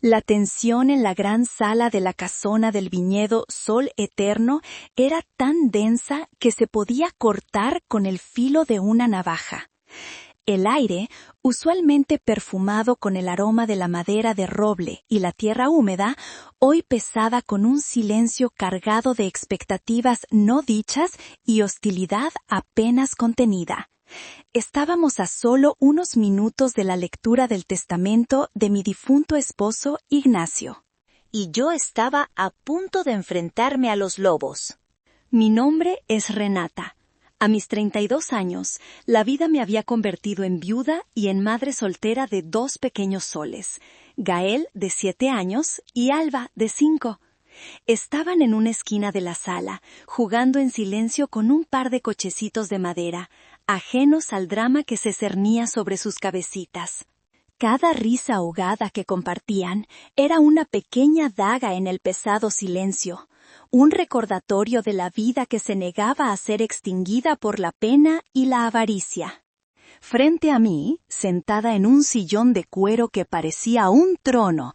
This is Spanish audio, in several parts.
La tensión en la gran sala de la casona del viñedo Sol Eterno era tan densa que se podía cortar con el filo de una navaja. El aire, usualmente perfumado con el aroma de la madera de roble y la tierra húmeda, hoy pesaba con un silencio cargado de expectativas no dichas y hostilidad apenas contenida. Estábamos a solo unos minutos de la lectura del testamento de mi difunto esposo Ignacio. Y yo estaba a punto de enfrentarme a los lobos. Mi nombre es Renata. A mis 32 años, la vida me había convertido en viuda y en madre soltera de 2 pequeños soles, Gael, de 7 años, y Alba, de 5. Estaban en una esquina de la sala, jugando en silencio con un par de cochecitos de madera, ajenos al drama que se cernía sobre sus cabecitas. Cada risa ahogada que compartían era una pequeña daga en el pesado silencio, un recordatorio de la vida que se negaba a ser extinguida por la pena y la avaricia. Frente a mí, sentada en un sillón de cuero que parecía un trono,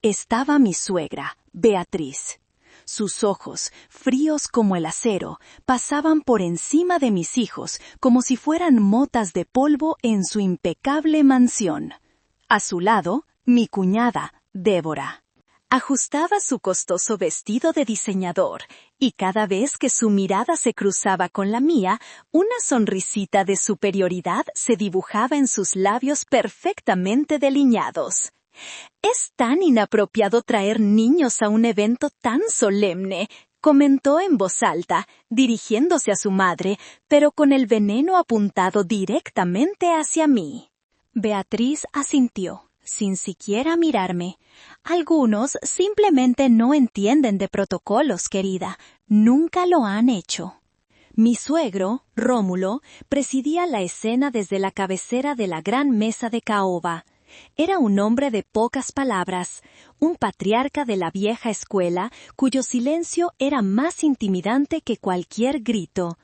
estaba mi suegra, Beatriz. Sus ojos, fríos como el acero, pasaban por encima de mis hijos como si fueran motas de polvo en su impecable mansión. A su lado, mi cuñada, Débora. Ajustaba su costoso vestido de diseñador, y cada vez que su mirada se cruzaba con la mía, una sonrisita de superioridad se dibujaba en sus labios perfectamente delineados. «Es tan inapropiado traer niños a un evento tan solemne», comentó en voz alta, dirigiéndose a su madre, pero con el veneno apuntado directamente hacia mí. Beatriz asintió, sin siquiera mirarme. «Algunos simplemente no entienden de protocolos, querida. Nunca lo han hecho». Mi suegro, Rómulo, presidía la escena desde la cabecera de la gran mesa de caoba. Era un hombre de pocas palabras, un patriarca de la vieja escuela, cuyo silencio era más intimidante que cualquier grito.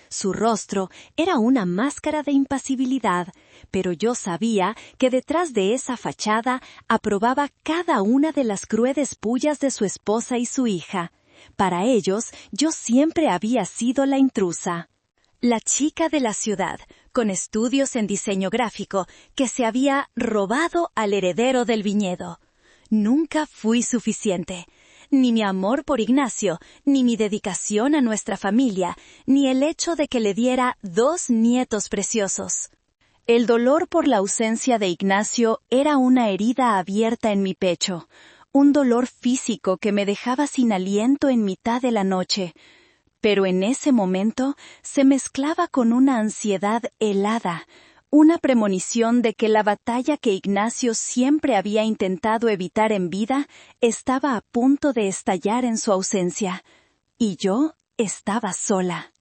Su rostro era una máscara de impasibilidad, pero yo sabía que detrás de esa fachada aprobaba cada una de las crueles pullas de su esposa y su hija. Para ellos, yo siempre había sido la intrusa. La chica de la ciudad, con estudios en diseño gráfico, que se había robado al heredero del viñedo. Nunca fui suficiente. Ni mi amor por Ignacio, ni mi dedicación a nuestra familia, ni el hecho de que le diera 2 nietos preciosos. El dolor por la ausencia de Ignacio era una herida abierta en mi pecho, un dolor físico que me dejaba sin aliento en mitad de la noche. Pero en ese momento se mezclaba con una ansiedad helada, una premonición de que la batalla que Ignacio siempre había intentado evitar en vida estaba a punto de estallar en su ausencia. Y yo estaba sola.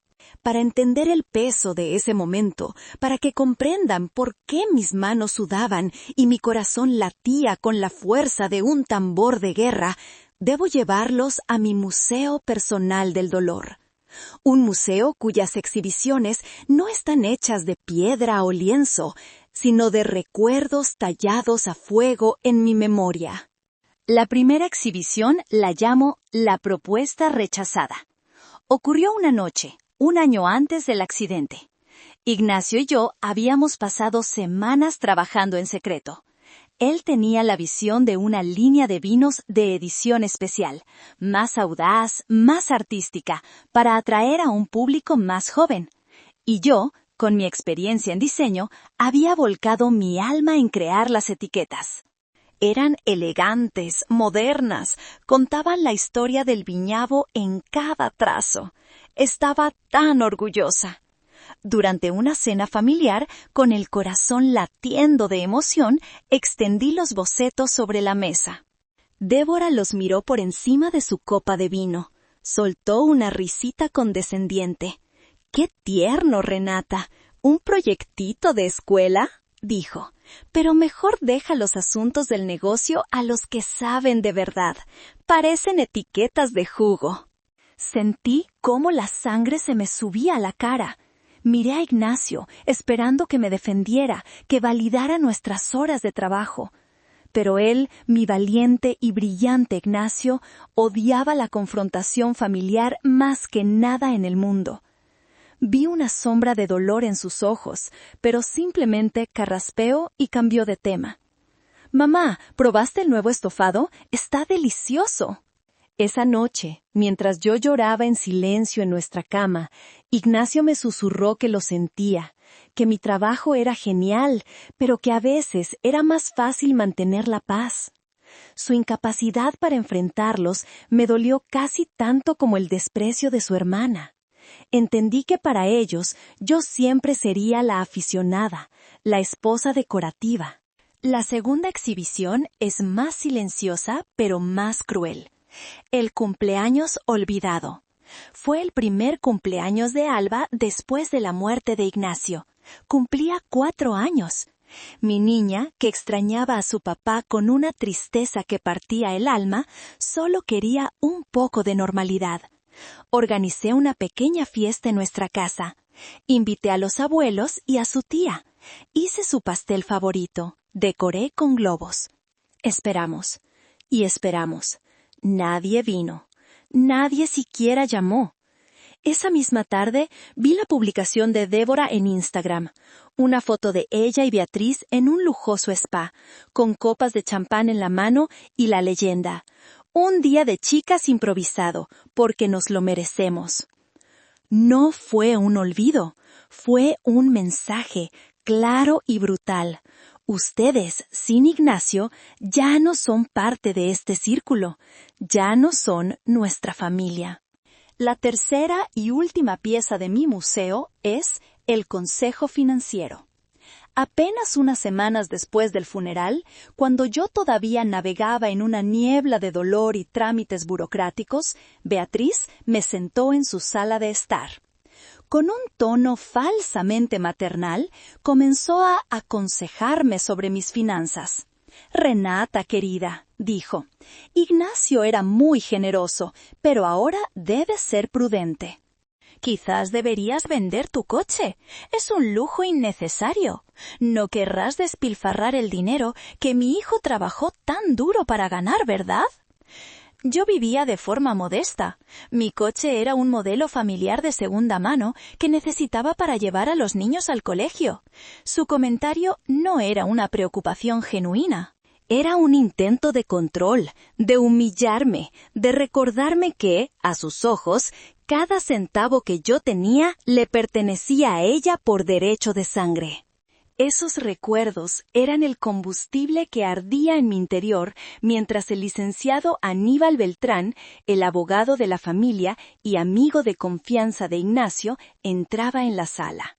Para entender el peso de ese momento, para que comprendan por qué mis manos sudaban y mi corazón latía con la fuerza de un tambor de guerra, debo llevarlos a mi museo personal del dolor. Un museo cuyas exhibiciones no están hechas de piedra o lienzo, sino de recuerdos tallados a fuego en mi memoria. La primera exhibición la llamo La propuesta rechazada. Ocurrió una noche, un año antes del accidente. Ignacio y yo habíamos pasado semanas trabajando en secreto. Él tenía la visión de una línea de vinos de edición especial, más audaz, más artística, para atraer a un público más joven. Y yo, con mi experiencia en diseño, había volcado mi alma en crear las etiquetas. Eran elegantes, modernas, contaban la historia del viñavo en cada trazo. Estaba tan orgullosa. Durante una cena familiar, con el corazón latiendo de emoción, extendí los bocetos sobre la mesa. Débora los miró por encima de su copa de vino. Soltó una risita condescendiente. «¡Qué tierno, Renata! ¿Un proyectito de escuela?», dijo. «Pero mejor deja los asuntos del negocio a los que saben de verdad. Parecen etiquetas de jugo». Sentí cómo la sangre se me subía a la cara. Miré a Ignacio, esperando que me defendiera, que validara nuestras horas de trabajo. Pero él, mi valiente y brillante Ignacio, odiaba la confrontación familiar más que nada en el mundo. Vi una sombra de dolor en sus ojos, pero simplemente carraspeó y cambió de tema. «Mamá, ¿probaste el nuevo estofado? Está delicioso». Esa noche, mientras yo lloraba en silencio en nuestra cama, Ignacio me susurró que lo sentía, que mi trabajo era genial, pero que a veces era más fácil mantener la paz. Su incapacidad para enfrentarlos me dolió casi tanto como el desprecio de su hermana. Entendí que para ellos yo siempre sería la aficionada, la esposa decorativa. La segunda exhibición es más silenciosa, pero más cruel. El cumpleaños olvidado. Fue el primer cumpleaños de Alba después de la muerte de Ignacio. Cumplía 4 años. Mi niña, que extrañaba a su papá con una tristeza que partía el alma, solo quería un poco de normalidad. Organicé una pequeña fiesta en nuestra casa. Invité a los abuelos y a su tía. Hice su pastel favorito. Decoré con globos. Esperamos. Y esperamos. Nadie vino. Nadie siquiera llamó. Esa misma tarde vi la publicación de Débora en Instagram. Una foto de ella y Beatriz en un lujoso spa, con copas de champán en la mano y la leyenda: «Un día de chicas improvisado, porque nos lo merecemos». No fue un olvido, fue un mensaje claro y brutal. Ustedes, sin Ignacio, ya no son parte de este círculo, ya no son nuestra familia. La tercera y última pieza de mi museo es el Consejo Financiero. Apenas unas semanas después del funeral, cuando yo todavía navegaba en una niebla de dolor y trámites burocráticos, Beatriz me sentó en su sala de estar. Con un tono falsamente maternal, comenzó a aconsejarme sobre mis finanzas. «Renata, querida», dijo, «Ignacio era muy generoso, pero ahora debes ser prudente. Quizás deberías vender tu coche. Es un lujo innecesario. No querrás despilfarrar el dinero que mi hijo trabajó tan duro para ganar, ¿verdad?» Yo vivía de forma modesta. Mi coche era un modelo familiar de segunda mano que necesitaba para llevar a los niños al colegio. Su comentario no era una preocupación genuina. Era un intento de control, de humillarme, de recordarme que, a sus ojos, cada centavo que yo tenía le pertenecía a ella por derecho de sangre. Esos recuerdos eran el combustible que ardía en mi interior mientras el licenciado Aníbal Beltrán, el abogado de la familia y amigo de confianza de Ignacio, entraba en la sala.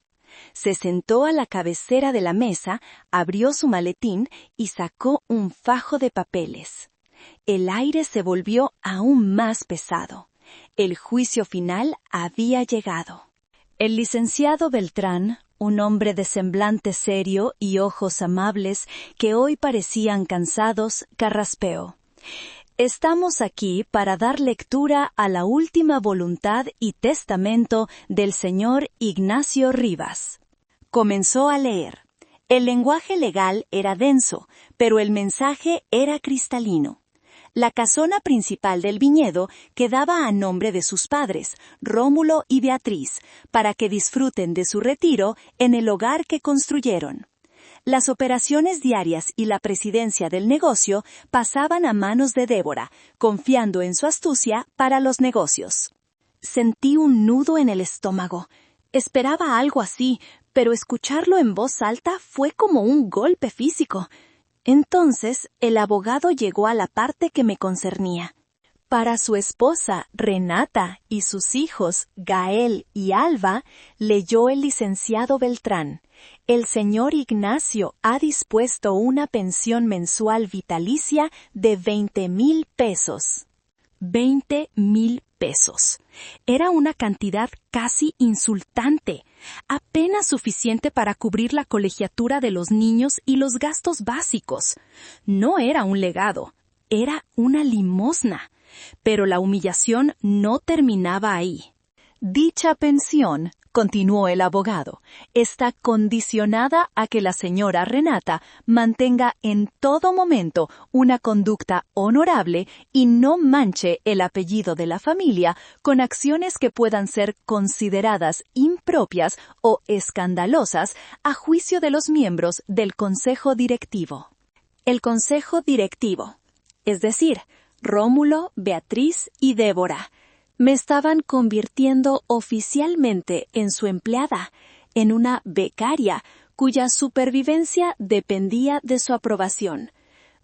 Se sentó a la cabecera de la mesa, abrió su maletín y sacó un fajo de papeles. El aire se volvió aún más pesado. El juicio final había llegado. El licenciado Beltrán, un hombre de semblante serio y ojos amables que hoy parecían cansados, carraspeó: «Estamos aquí para dar lectura a la última voluntad y testamento del señor Ignacio Rivas». Comenzó a leer. El lenguaje legal era denso, pero el mensaje era cristalino. La casona principal del viñedo quedaba a nombre de sus padres, Rómulo y Beatriz, para que disfruten de su retiro en el hogar que construyeron. Las operaciones diarias y la presidencia del negocio pasaban a manos de Débora, confiando en su astucia para los negocios. Sentí un nudo en el estómago. Esperaba algo así, pero escucharlo en voz alta fue como un golpe físico. Entonces, el abogado llegó a la parte que me concernía. Para su esposa, Renata, y sus hijos, Gael y Alba, leyó el licenciado Beltrán: «El señor Ignacio ha dispuesto una pensión mensual vitalicia de 20,000 pesos». 20,000 pesos. Era una cantidad casi insultante, apenas suficiente para cubrir la colegiatura de los niños y los gastos básicos. No era un legado, era una limosna. Pero la humillación no terminaba ahí. Dicha pensión, continuó el abogado, está condicionada a que la señora Renata mantenga en todo momento una conducta honorable y no manche el apellido de la familia con acciones que puedan ser consideradas impropias o escandalosas a juicio de los miembros del Consejo Directivo. El Consejo Directivo, es decir, Rómulo, Beatriz y Débora, me estaban convirtiendo oficialmente en su empleada, en una becaria cuya supervivencia dependía de su aprobación.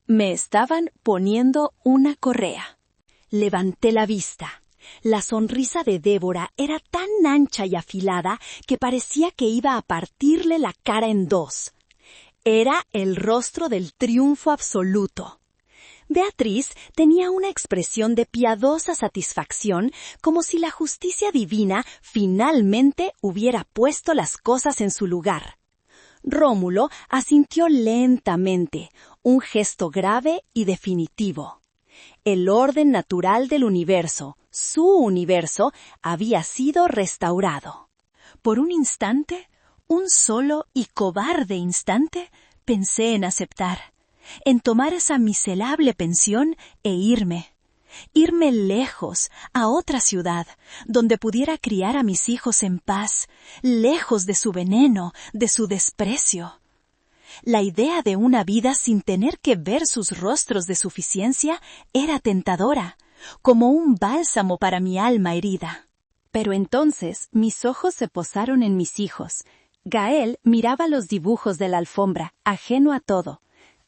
Me estaban poniendo una correa. Levanté la vista. La sonrisa de Débora era tan ancha y afilada que parecía que iba a partirle la cara en dos. Era el rostro del triunfo absoluto. Beatriz tenía una expresión de piadosa satisfacción, como si la justicia divina finalmente hubiera puesto las cosas en su lugar. Rómulo asintió lentamente, un gesto grave y definitivo. El orden natural del universo, su universo, había sido restaurado. Por un instante, un solo y cobarde instante, pensé en aceptar, en tomar esa miserable pensión e irme lejos, a otra ciudad, donde pudiera criar a mis hijos en paz, lejos de su veneno, de su desprecio. La idea de una vida sin tener que ver sus rostros de suficiencia era tentadora, como un bálsamo para mi alma herida. Pero entonces mis ojos se posaron en mis hijos. Gael miraba los dibujos de la alfombra, ajeno a todo.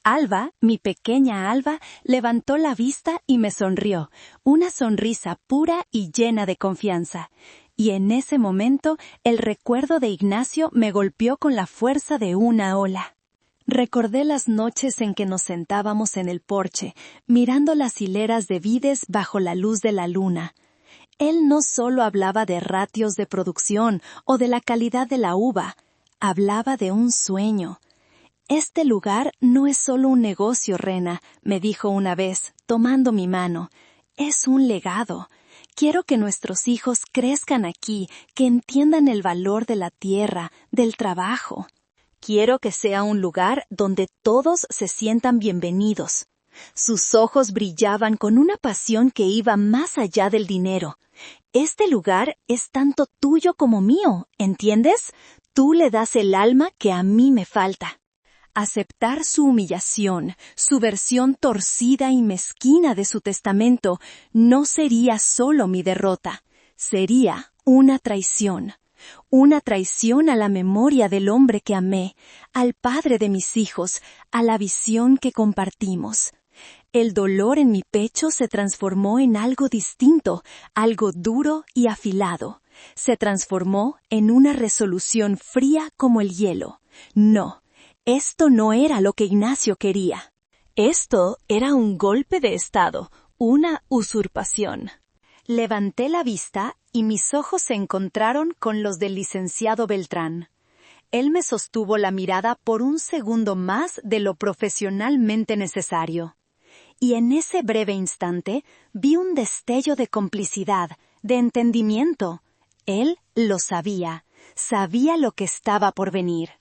Alba, mi pequeña Alba, levantó la vista y me sonrió, una sonrisa pura y llena de confianza. Y en ese momento el recuerdo de Ignacio me golpeó con la fuerza de una ola. Recordé las noches en que nos sentábamos en el porche, mirando las hileras de vides bajo la luz de la luna. Él no solo hablaba de ratios de producción o de la calidad de la uva, hablaba de un sueño. «Este lugar no es solo un negocio, Rena», me dijo una vez, tomando mi mano. «Es un legado. Quiero que nuestros hijos crezcan aquí, que entiendan el valor de la tierra, del trabajo. Quiero que sea un lugar donde todos se sientan bienvenidos». Sus ojos brillaban con una pasión que iba más allá del dinero. «Este lugar es tanto tuyo como mío, ¿entiendes? Tú le das el alma que a mí me falta». Aceptar su humillación, su versión torcida y mezquina de su testamento, no sería solo mi derrota, sería una traición. Una traición a la memoria del hombre que amé, al padre de mis hijos, a la visión que compartimos. El dolor en mi pecho se transformó en algo distinto, algo duro y afilado. Se transformó en una resolución fría como el hielo. No. Esto no era lo que Ignacio quería. Esto era un golpe de estado, una usurpación. Levanté la vista y mis ojos se encontraron con los del licenciado Beltrán. Él me sostuvo la mirada por un segundo más de lo profesionalmente necesario. Y en ese breve instante vi un destello de complicidad, de entendimiento. Él lo sabía, sabía lo que estaba por venir.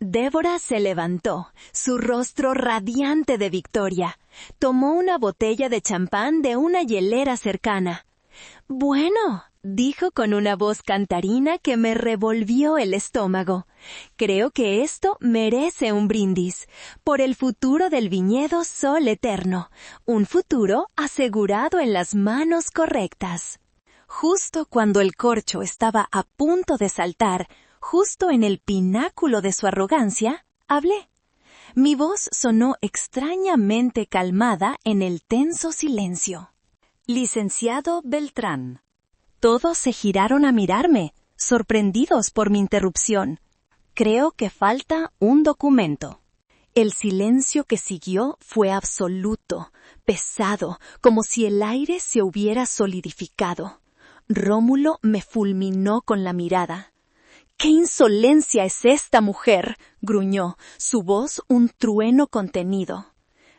Débora se levantó, su rostro radiante de victoria. Tomó una botella de champán de una hielera cercana. «Bueno», dijo con una voz cantarina que me revolvió el estómago. «Creo que esto merece un brindis, por el futuro del viñedo Sol Eterno, un futuro asegurado en las manos correctas». Justo cuando el corcho estaba a punto de saltar, justo en el pináculo de su arrogancia, hablé. Mi voz sonó extrañamente calmada en el tenso silencio. «Licenciado Beltrán». Todos se giraron a mirarme, sorprendidos por mi interrupción. «Creo que falta un documento». El silencio que siguió fue absoluto, pesado, como si el aire se hubiera solidificado. Rómulo me fulminó con la mirada. «¿Qué insolencia es esta mujer?», gruñó, su voz un trueno contenido.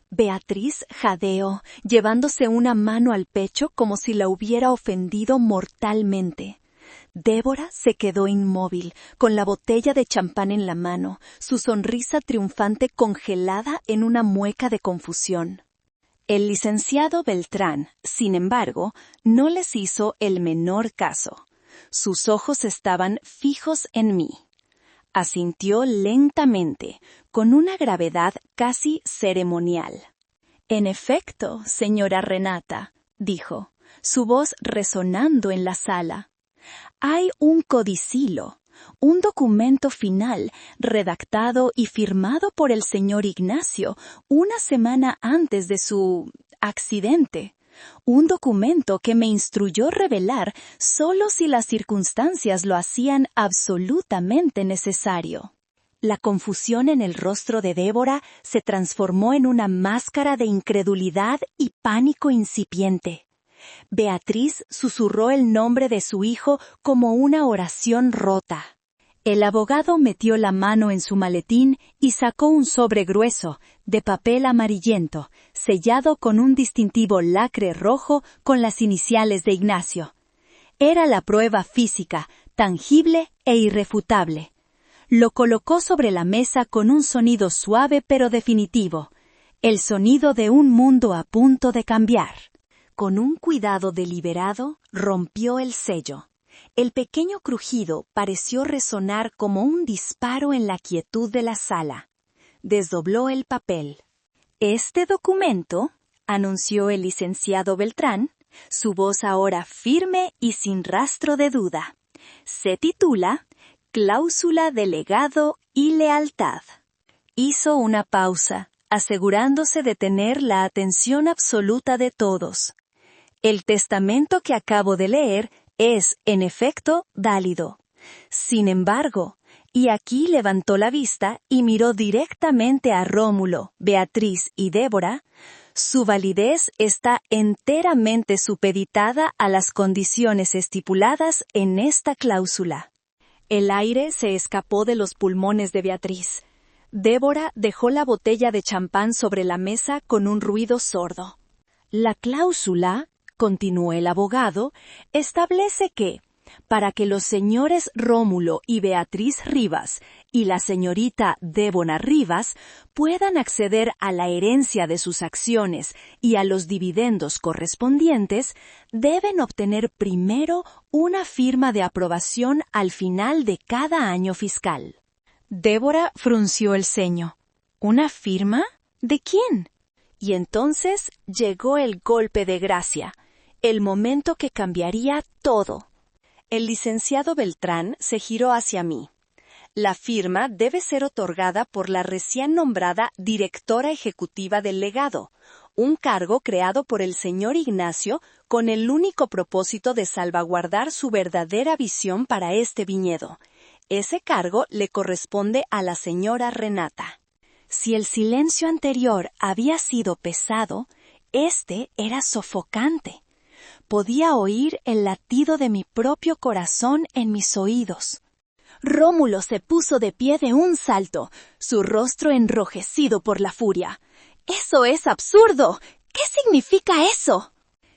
Beatriz jadeó, llevándose una mano al pecho como si la hubiera ofendido mortalmente. Débora se quedó inmóvil, con la botella de champán en la mano, su sonrisa triunfante congelada en una mueca de confusión. El licenciado Beltrán, sin embargo, no les hizo el menor caso. Sus ojos estaban fijos en mí. Asintió lentamente, con una gravedad casi ceremonial. «En efecto, señora Renata», dijo, su voz resonando en la sala. «Hay un codicilo, un documento final, redactado y firmado por el señor Ignacio una semana antes de su accidente. Un documento que me instruyó revelar solo si las circunstancias lo hacían absolutamente necesario». La confusión en el rostro de Débora se transformó en una máscara de incredulidad y pánico incipiente. Beatriz susurró el nombre de su hijo como una oración rota. El abogado metió la mano en su maletín y sacó un sobre grueso, de papel amarillento, sellado con un distintivo lacre rojo con las iniciales de Ignacio. Era la prueba física, tangible e irrefutable. Lo colocó sobre la mesa con un sonido suave pero definitivo, el sonido de un mundo a punto de cambiar. Con un cuidado deliberado, rompió el sello. El pequeño crujido pareció resonar como un disparo en la quietud de la sala. Desdobló el papel. «Este documento», anunció el licenciado Beltrán, su voz ahora firme y sin rastro de duda, «se titula Cláusula de legado y lealtad». Hizo una pausa, asegurándose de tener la atención absoluta de todos. «El testamento que acabo de leer es, en efecto, válido. Sin embargo», y aquí levantó la vista y miró directamente a Rómulo, Beatriz y Débora, «su validez está enteramente supeditada a las condiciones estipuladas en esta cláusula». El aire se escapó de los pulmones de Beatriz. Débora dejó la botella de champán sobre la mesa con un ruido sordo. «La cláusula», continuó el abogado, «establece que, para que los señores Rómulo y Beatriz Rivas y la señorita Débora Rivas puedan acceder a la herencia de sus acciones y a los dividendos correspondientes, deben obtener primero una firma de aprobación al final de cada año fiscal». Débora frunció el ceño. «¿Una firma? ¿De quién?» Y entonces llegó el golpe de gracia, el momento que cambiaría todo. El licenciado Beltrán se giró hacia mí. «La firma debe ser otorgada por la recién nombrada directora ejecutiva del legado, un cargo creado por el señor Ignacio con el único propósito de salvaguardar su verdadera visión para este viñedo. Ese cargo le corresponde a la señora Renata». Si el silencio anterior había sido pesado, este era sofocante. Podía oír el latido de mi propio corazón en mis oídos. Rómulo se puso de pie de un salto, su rostro enrojecido por la furia. «¡Eso es absurdo! ¿Qué significa eso?»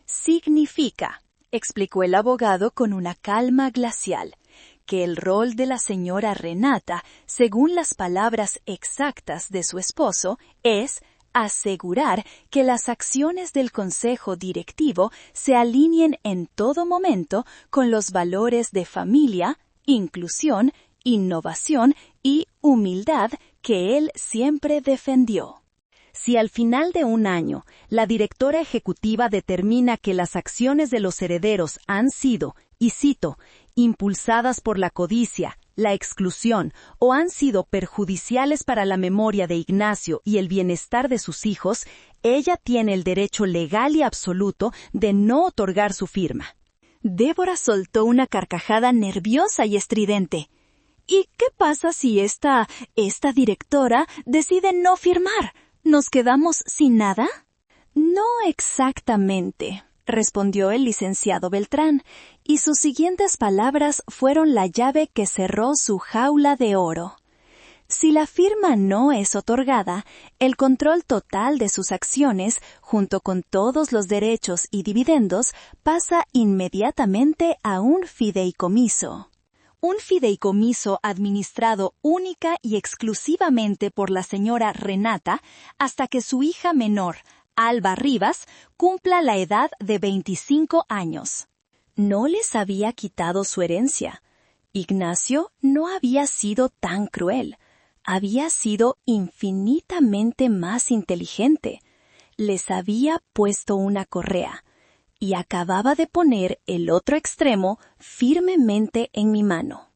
«Significa», explicó el abogado con una calma glacial, «que el rol de la señora Renata, según las palabras exactas de su esposo, es asegurar que las acciones del Consejo Directivo se alineen en todo momento con los valores de familia, inclusión, innovación y humildad que él siempre defendió. Si al final de un año la directora ejecutiva determina que las acciones de los herederos han sido, y cito, impulsadas por la codicia, la exclusión o han sido perjudiciales para la memoria de Ignacio y el bienestar de sus hijos, ella tiene el derecho legal y absoluto de no otorgar su firma». Débora soltó una carcajada nerviosa y estridente. «¿Y qué pasa si esta directora decide no firmar? ¿Nos quedamos sin nada?» «No exactamente», respondió el licenciado Beltrán, y sus siguientes palabras fueron la llave que cerró su jaula de oro. Si la firma no es otorgada, el control total de sus acciones, junto con todos los derechos y dividendos, pasa inmediatamente a un fideicomiso. Un fideicomiso administrado única y exclusivamente por la señora Renata hasta que su hija menor, Alba Rivas, cumpla la edad de 25 años. No les había quitado su herencia. Ignacio no había sido tan cruel. Había sido infinitamente más inteligente. Les había puesto una correa y acababa de poner el otro extremo firmemente en mi mano.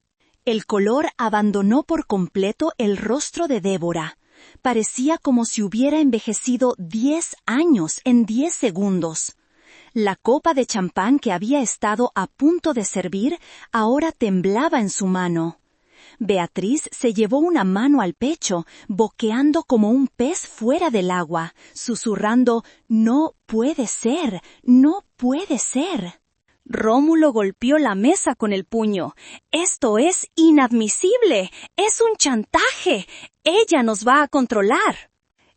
El color abandonó por completo el rostro de Débora. Parecía como si hubiera envejecido 10 años en 10 segundos. La copa de champán que había estado a punto de servir ahora temblaba en su mano. Beatriz se llevó una mano al pecho, boqueando como un pez fuera del agua, susurrando: «No puede ser, no puede ser». Rómulo golpeó la mesa con el puño. «Esto es inadmisible, es un chantaje, ella nos va a controlar».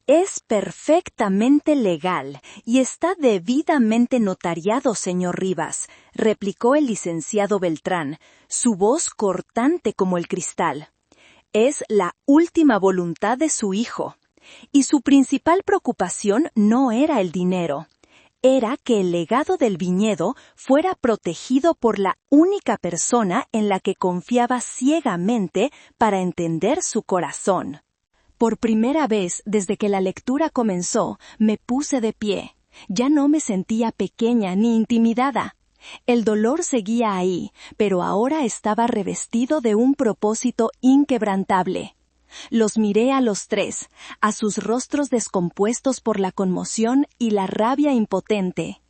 «Es perfectamente legal y está debidamente notariado, señor Rivas», replicó el licenciado Beltrán, su voz cortante como el cristal. «Es la última voluntad de su hijo. Y su principal preocupación no era el dinero. Era que el legado del viñedo fuera protegido por la única persona en la que confiaba ciegamente para entender su corazón». Por primera vez desde que la lectura comenzó, me puse de pie. Ya no me sentía pequeña ni intimidada. El dolor seguía ahí, pero ahora estaba revestido de un propósito inquebrantable. Los miré a los tres, a sus rostros descompuestos por la conmoción y la rabia impotente.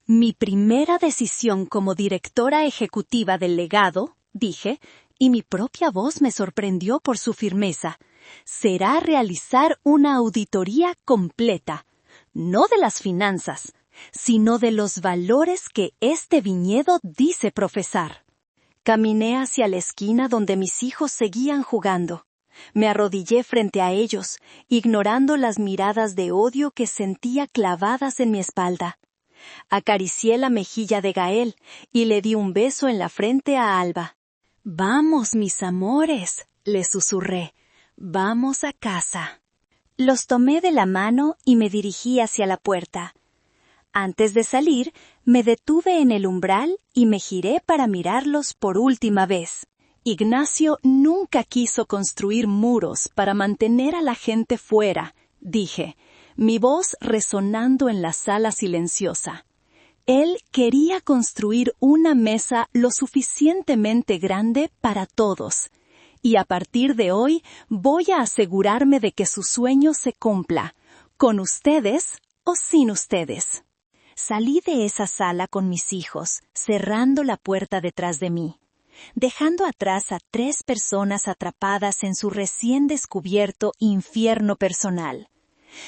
«Mi primera decisión como directora ejecutiva del legado», dije, y mi propia voz me sorprendió por su firmeza, «será realizar una auditoría completa, no de las finanzas, sino de los valores que este viñedo dice profesar». Caminé hacia la esquina donde mis hijos seguían jugando. Me arrodillé frente a ellos, ignorando las miradas de odio que sentía clavadas en mi espalda. Acaricié la mejilla de Gael y le di un beso en la frente a Alba. «Vamos, mis amores», le susurré. «Vamos a casa». Los tomé de la mano y me dirigí hacia la puerta. Antes de salir, me detuve en el umbral y me giré para mirarlos por última vez. Ignacio nunca quiso construir muros para mantener a la gente fuera, dije, mi voz resonando en la sala silenciosa. Él quería construir una mesa lo suficientemente grande para todos. Y a partir de hoy voy a asegurarme de que su sueño se cumpla, con ustedes o sin ustedes. Salí de esa sala con mis hijos, cerrando la puerta detrás de mí, dejando atrás a 3 personas atrapadas en su recién descubierto infierno personal.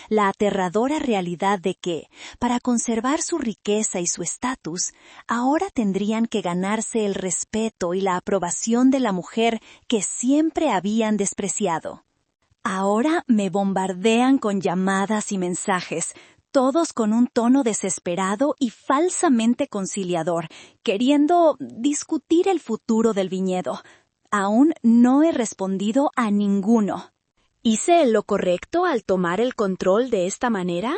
La aterradora realidad de que, para conservar su riqueza y su estatus, ahora tendrían que ganarse el respeto y la aprobación de la mujer que siempre habían despreciado. Ahora me bombardean con llamadas y mensajes, todos con un tono desesperado y falsamente conciliador, queriendo discutir el futuro del viñedo. Aún no he respondido a ninguno. ¿Hice lo correcto al tomar el control de esta manera?